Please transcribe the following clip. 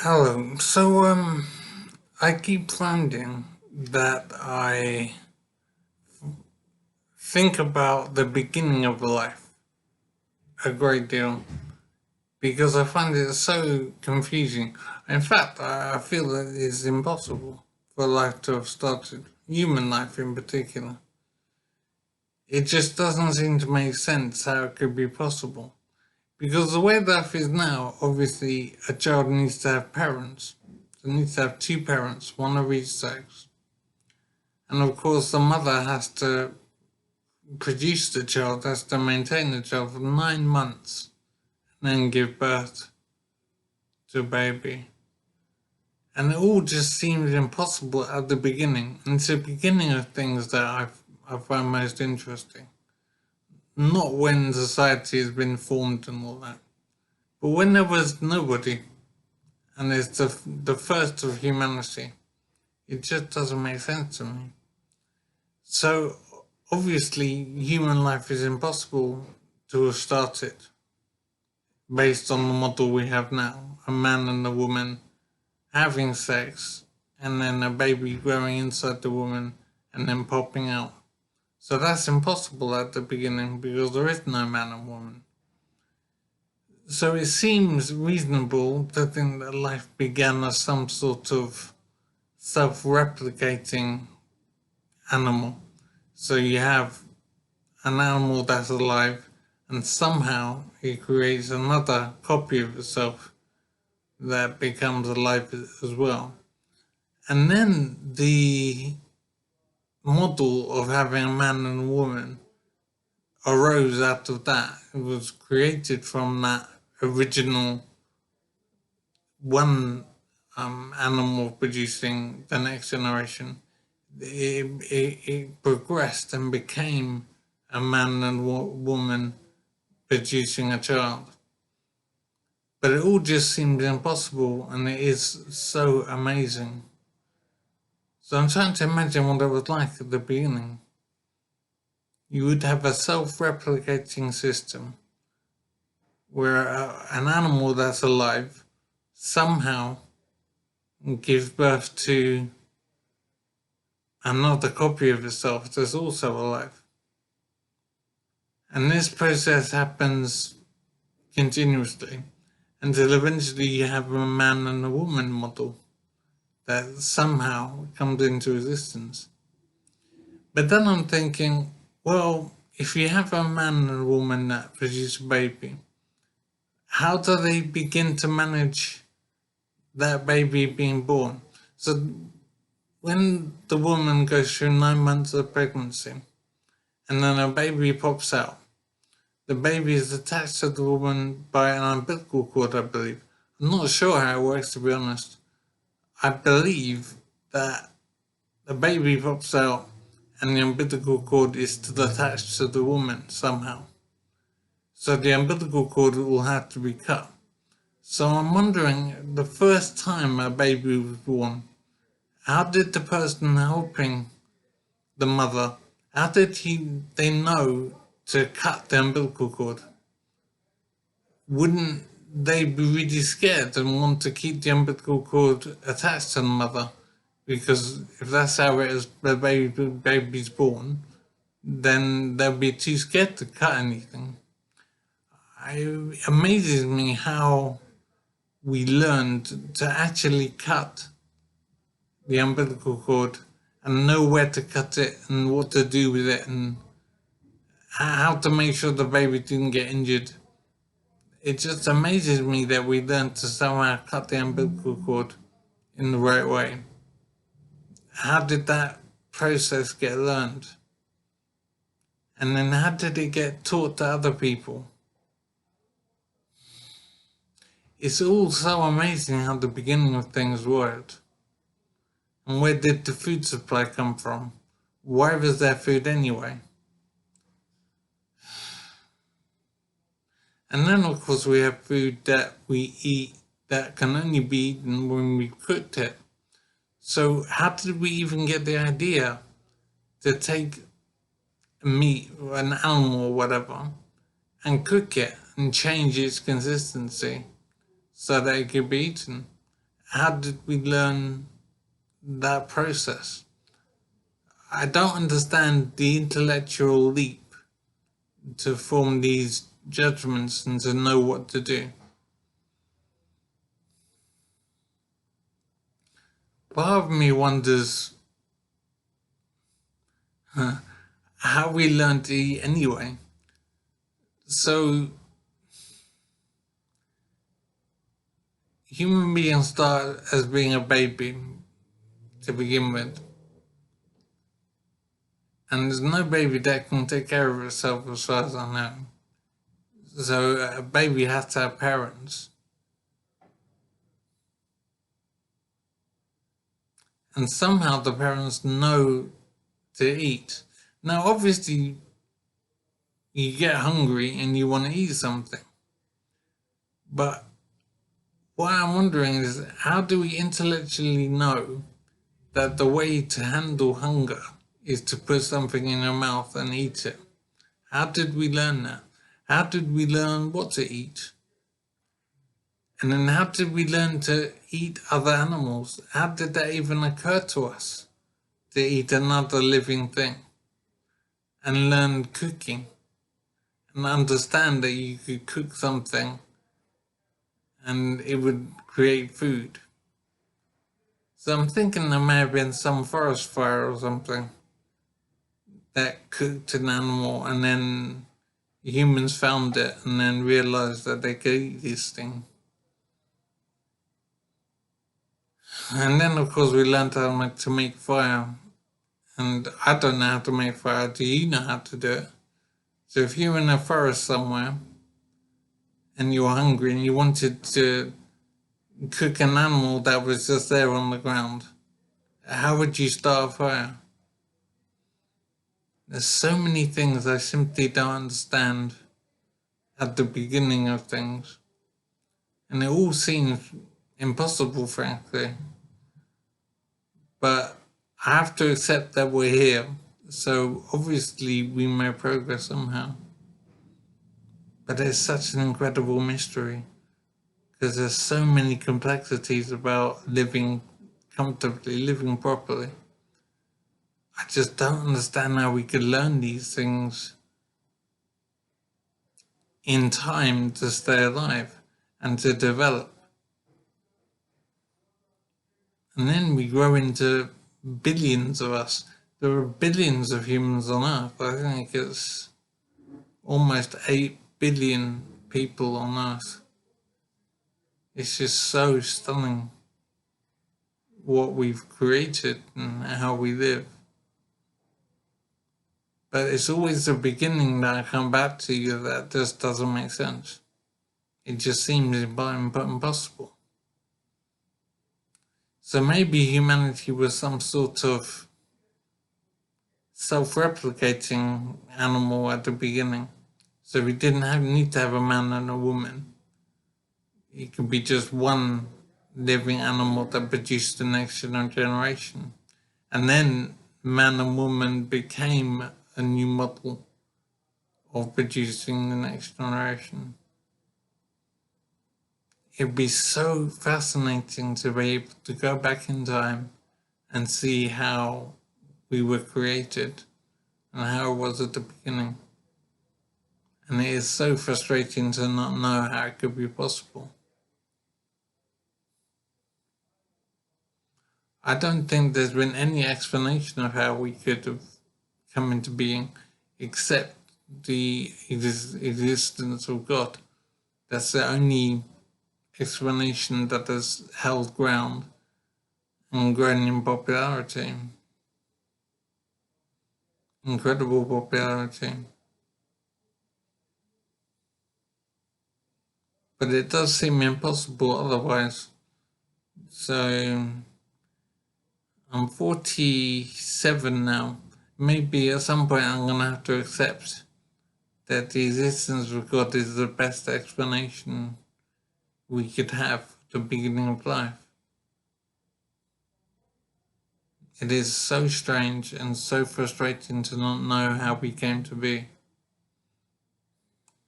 Hello. I keep finding that I think about the beginning of life a great deal because I find it so confusing. In fact, I feel that it's impossible for life to have started, human life in particular. It just doesn't seem to make sense how it could be possible. Because the way life is now, obviously, a child needs to have parents. It needs to have two parents, one of each sex. And of course, the mother has to produce the child, has to maintain the child for 9 months, and then give birth to a baby. And it all just seems impossible at the beginning. And it's the beginning of things that I find most interesting. Not when society has been formed and all that, but when there was nobody, and it's the first of humanity. It just doesn't make sense to me. So obviously, human life is impossible to have started based on the model we have now, a man and a woman having sex, and then a baby growing inside the woman and then popping out. So that's impossible at the beginning because there is no man and woman. So it seems reasonable to think that life began as some sort of self replicating animal. So you have an animal that's alive, and somehow it creates another copy of itself that becomes alive as well. And then the model of having a man and a woman arose out of that. It was created from that original one animal producing the next generation. It progressed and became a man and woman producing a child. But it all just seems impossible, and it is so amazing. So I'm trying to imagine what it was like at the beginning. You would have a self-replicating system where an animal that's alive somehow gives birth to another copy of itself that's also alive. And this process happens continuously until eventually you have a man and a woman model that somehow comes into existence. But then I'm thinking, well, if you have a man and a woman that produce a baby, how do they begin to manage that baby being born? So when the woman goes through 9 months of pregnancy and then a baby pops out, the baby is attached to the woman by an umbilical cord, I believe. I'm not sure how it works, to be honest. I believe that the baby pops out and the umbilical cord is still attached to the woman somehow. So the umbilical cord will have to be cut. So I'm wondering, the first time a baby was born, how did the person helping the mother, how did they know to cut the umbilical cord? Wouldn't they be really scared and want to keep the umbilical cord attached to the mother? Because if that's how it is, the baby's born, then they'll be too scared to cut anything. It amazes me how we learned to actually cut the umbilical cord and know where to cut it and what to do with it and how to make sure the baby didn't get injured. It just amazes me that we learned to somehow cut the umbilical cord in the right way. How did that process get learned? And then how did it get taught to other people? It's all so amazing how the beginning of things worked. And where did the food supply come from? Why was there food anyway? And then, of course, we have food that we eat that can only be eaten when we've cooked it. So, how did we even get the idea to take meat or an animal or whatever and cook it and change its consistency so that it could be eaten? how did we learn that process? I don't understand the intellectual leap to form these judgments and to know what to do. Part of me wonders how we learn to eat anyway. So, human beings start as being a baby to begin with. And there's no baby that can take care of itself as far as I know. So a baby has to have parents. And somehow the parents know to eat. Now obviously you get hungry and you want to eat something. But what I'm wondering is, how do we intellectually know that the way to handle hunger is to put something in your mouth and eat it? How did we learn that? How did we learn what to eat? And then how did we learn to eat other animals? How did that even occur to us, to eat another living thing? And learn cooking and understand that you could cook something and it would create food. So I'm thinking there may have been some forest fire or something that cooked an animal, and then humans found it and then realized that they could eat this thing. And then of course we learned how to make fire. And I don't know how to make fire. Do you know how to do it? So if you're in a forest somewhere and you're hungry and you wanted to cook an animal that was just there on the ground, how would you start a fire? There's so many things I simply don't understand at the beginning of things. And it all seems impossible, frankly. But I have to accept that we're here. So obviously we may progress somehow. But it's such an incredible mystery, because there's so many complexities about living comfortably, living properly. I just don't understand how we could learn these things in time to stay alive and to develop. And then we grow into billions of us. There are billions of humans on Earth. I think it's almost 8 billion people on Earth. It's just so stunning what we've created and how we live. But it's always the beginning that I come back to you that just doesn't make sense. It just seems impossible. So maybe humanity was some sort of self-replicating animal at the beginning. So we didn't need to have a man and a woman. It could be just one living animal that produced the next generation. And then man and woman became a new model of producing the next generation. It'd be so fascinating to be able to go back in time and see how we were created and how it was at the beginning. And it is so frustrating to not know how it could be possible. I don't think there's been any explanation of how we could have come into being except the existence of God. That's the only explanation that has held ground and grown in popularity. Incredible popularity. But it does seem impossible otherwise. So I'm 47 now. Maybe at some point I'm going to have to accept that the existence of God is the best explanation we could have at the beginning of life. It is so strange and so frustrating to not know how we came to be.